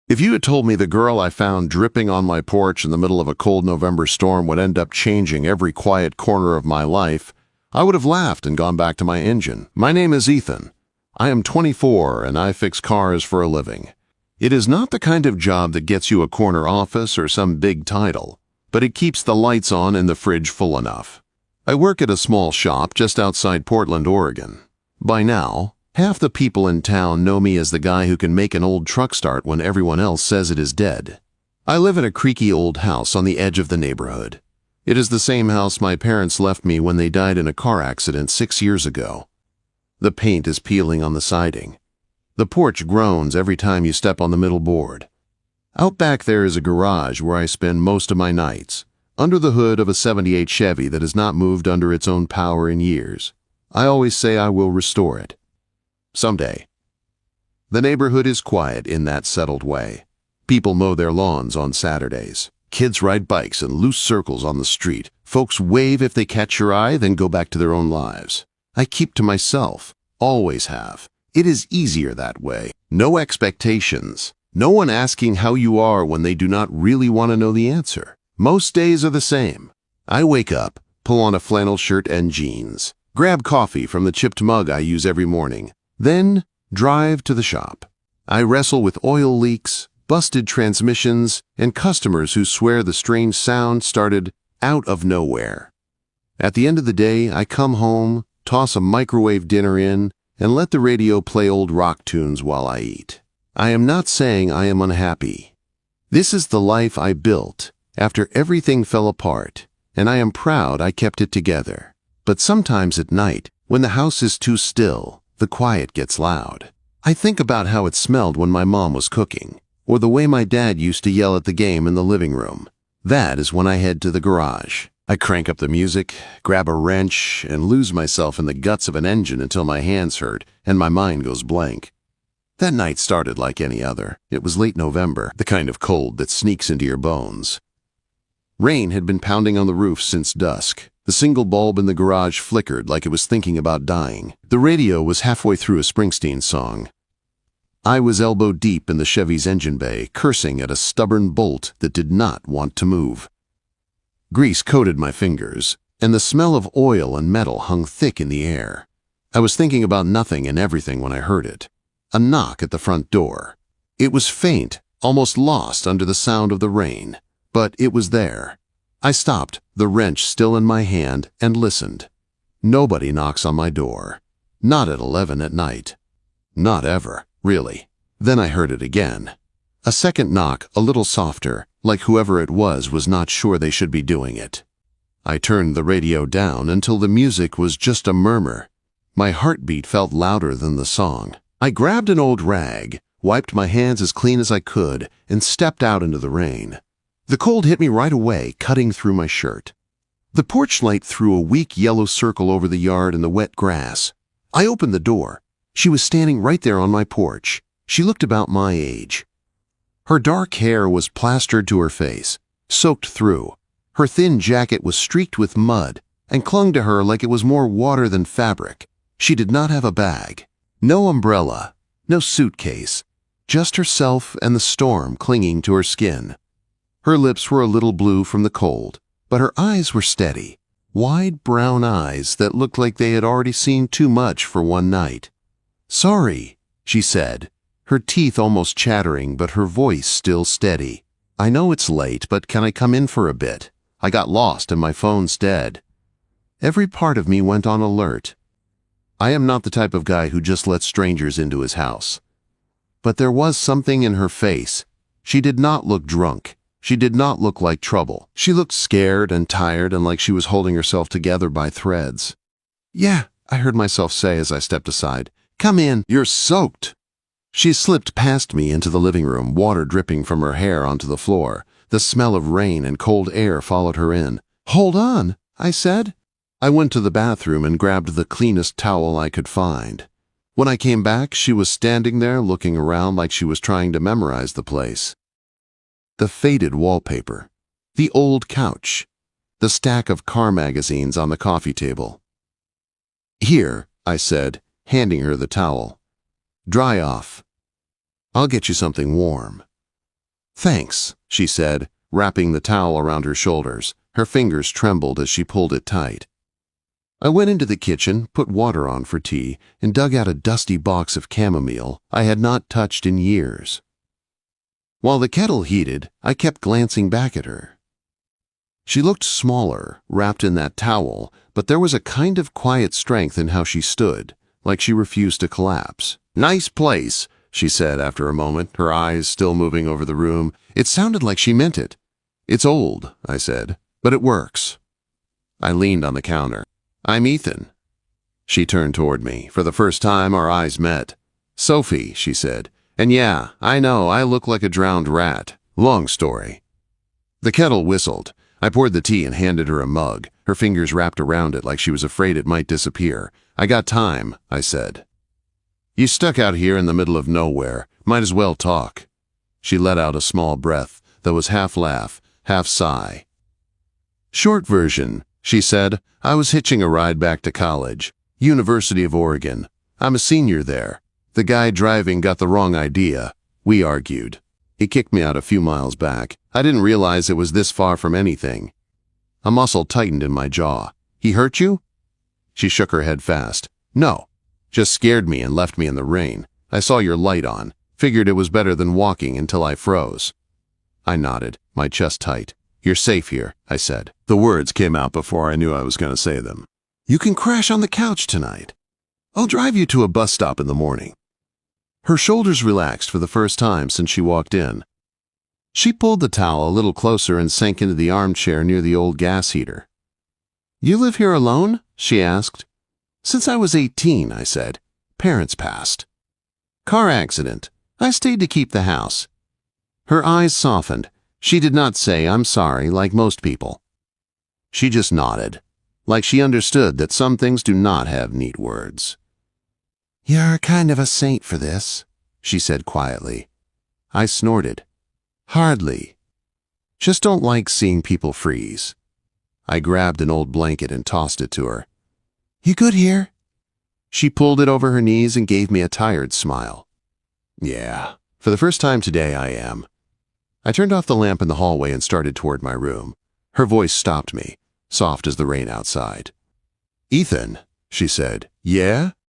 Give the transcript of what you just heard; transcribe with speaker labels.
Speaker 1: If you had told me the girl I found dripping on my porch in the middle of a cold November storm would end up changing every quiet corner of my life, I would have laughed and gone back to my engine. My name is Ethan. I am 24 and I fix cars for a living. It is not the kind of job that gets you a corner office or some big title, but it keeps the lights on and the fridge full enough. I work at a small shop just outside Portland, Oregon. By now, half the people in town know me as the guy who can make an old truck start when everyone else says it is dead. I live in a creaky old house on the edge of the neighborhood. It is the same house my parents left me when they died in a car accident 6 years ago. The paint is peeling on the siding. The porch groans every time you step on the middle board. Out back there is a garage where I spend most of my nights, under the hood of a '78 Chevy that has not moved under its own power in years. I always say I will restore it. Someday. The neighborhood is quiet in that settled way. People mow their lawns on Saturdays. Kids ride bikes in loose circles on the street. Folks wave if they catch your eye, then go back to their own lives. I keep to myself. Always have. It is easier that way. No expectations. No one asking how you are when they do not really want to know the answer. Most days are the same. I wake up, pull on a flannel shirt and jeans, grab coffee from the chipped mug I use every morning, then drive to the shop. I wrestle with oil leaks, busted transmissions, and customers who swear the strange sound started out of nowhere. At the end of the day, I come home, toss a microwave dinner in, and let the radio play old rock tunes while I eat. I am not saying I am unhappy. This is the life I built after everything fell apart, and I am proud I kept it together. But sometimes at night, when the house is too still, the quiet gets loud. I think about how it smelled when my mom was cooking, or the way my dad used to yell at the game in the living room. That is when I head to the garage. I crank up the music, grab a wrench, and lose myself in the guts of an engine until my hands hurt and my mind goes blank. That night started like any other. It was late November, the kind of cold that sneaks into your bones. Rain had been pounding on the roof since dusk. The single bulb in the garage flickered like it was thinking about dying. The radio was halfway through a Springsteen song. I was elbow deep in the Chevy's engine bay, cursing at a stubborn bolt that did not want to move. Grease coated my fingers, and the smell of oil and metal hung thick in the air. I was thinking about nothing and everything when I heard it. A knock at the front door. It was faint, almost lost under the sound of the rain, but it was there. I stopped, the wrench still in my hand, and listened. Nobody knocks on my door. Not at 11 at night. Not ever, really. Then I heard it again. A second knock, a little softer, like whoever it was not sure they should be doing it. I turned the radio down until the music was just a murmur. My heartbeat felt louder than the song. I grabbed an old rag, wiped my hands as clean as I could, and stepped out into the rain. The cold hit me right away, cutting through my shirt. The porch light threw a weak yellow circle over the yard and the wet grass. I opened the door. She was standing right there on my porch. She looked about my age. Her dark hair was plastered to her face, soaked through. Her thin jacket was streaked with mud and clung to her like it was more water than fabric. She did not have a bag. No umbrella, no suitcase, just herself and the storm clinging to her skin. Her lips were a little blue from the cold, but her eyes were steady, wide brown eyes that looked like they had already seen too much for one night. "Sorry," she said, her teeth almost chattering but her voice still steady. "I know it's late, but can I come in for a bit? I got lost and my phone's dead." Every part of me went on alert. I am not the type of guy who just lets strangers into his house. But there was something in her face. She did not look drunk. She did not look like trouble. She looked scared and tired and like she was holding herself together by threads. "Yeah," I heard myself say as I stepped aside. "Come in. You're soaked." She slipped past me into the living room, water dripping from her hair onto the floor. The smell of rain and cold air followed her in. "Hold on," I said. I went to the bathroom and grabbed the cleanest towel I could find. When I came back, she was standing there looking around like she was trying to memorize the place. The faded wallpaper, the old couch, the stack of car magazines on the coffee table. "Here," I said, handing her the towel. "Dry off. I'll get you something warm." "Thanks," she said, wrapping the towel around her shoulders. Her fingers trembled as she pulled it tight. I went into the kitchen, put water on for tea, and dug out a dusty box of chamomile I had not touched in years. While the kettle heated, I kept glancing back at her. She looked smaller, wrapped in that towel, but there was a kind of quiet strength in how she stood, like she refused to collapse. "Nice place," she said after a moment, her eyes still moving over the room. It sounded like she meant it. "It's old," I said, "but it works." I leaned on the counter. "I'm Ethan." She turned toward me. For the first time, our eyes met. "Sophie," she said. "And yeah, I know, I look like a drowned rat. Long story." The kettle whistled. I poured the tea and handed her a mug, her fingers wrapped around it like she was afraid it might disappear. "I got time," I said. "You stuck out here in the middle of nowhere. Might as well talk." She let out a small breath that was half laugh, half sigh. "Short version," she said, "I was hitching a ride back to college. University of Oregon. I'm a senior there. The guy driving got the wrong idea. We argued. He kicked me out a few miles back. I didn't realize it was this far from anything." A muscle tightened in my jaw. "He hurt you?" She shook her head fast. "No. Just scared me and left me in the rain. I saw your light on. Figured it was better than walking until I froze." I nodded, my chest tight. "You're safe here," I said. The words came out before I knew I was going to say them. "You can crash on the couch tonight. I'll drive you to a bus stop in the morning." Her shoulders relaxed for the first time since she walked in. She pulled the towel a little closer and sank into the armchair near the old gas heater. "You live here alone?" she asked. "Since I was 18, I said. "Parents passed." "Car accident. I stayed to keep the house." Her eyes softened. She did not say, "I'm sorry," like most people. She just nodded, like she understood that some things do not have neat words. "You're kind of a saint for this," she said quietly. I snorted. "Hardly. Just don't like seeing people freeze." I grabbed an old blanket and tossed it to her. "You good here?" She pulled it over her knees and gave me a tired smile. "Yeah, for the first time today I am." I turned off the lamp in the hallway and started toward my room. Her voice stopped me, soft as the rain outside. "Ethan," she said. "Yeah?"